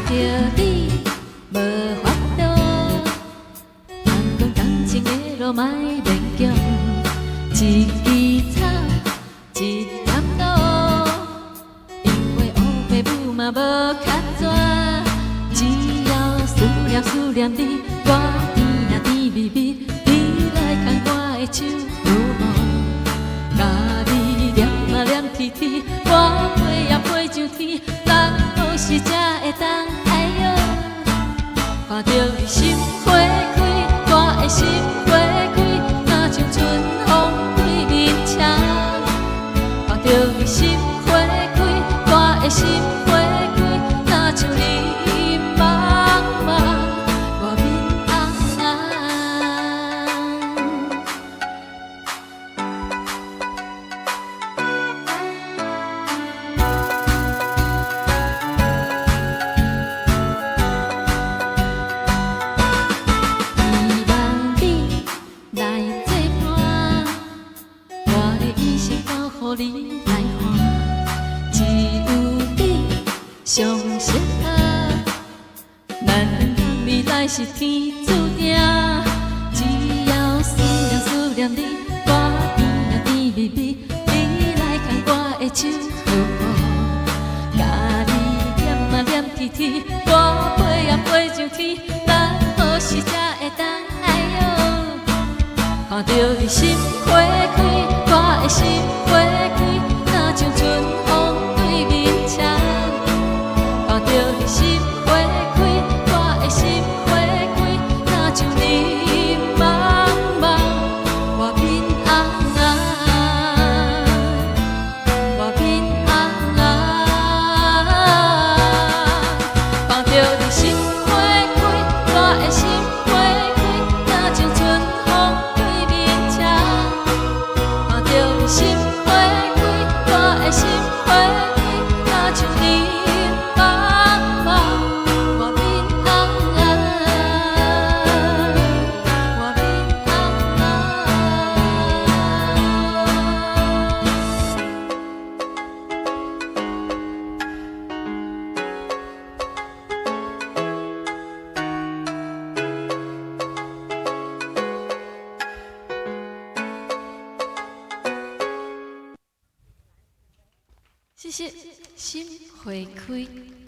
着你无法度，通讲感情的路莫勉强，一枝草，一点露，因为乌白母嘛无较绝，只要思念你，我甜啊甜蜜蜜，你来牵我的手好无？甲你念啊念天天，我飞也飞上天，咱何时才会当？看着你心花开，我的心花开，若像春风对面墙。看着你心花开，我的心花开，若像你茫茫我面红予你来看，只有你上适合。咱两人未来是天注定，只要思念你，我甜啊甜蜜蜜，你来牵我的手好无？甲你念啊念天天，我飞啊飞上天，咱何时才会当爱哟？看着你心花开，我的心花开，若像春风对面墙。看着你心花开，我的心花开，若像你茫茫我面红我面红看着你心花开，我的心花开，若像春风对面墙。看着你心花开，我的心花开，若像你茫茫我面红我面谢谢，心花开。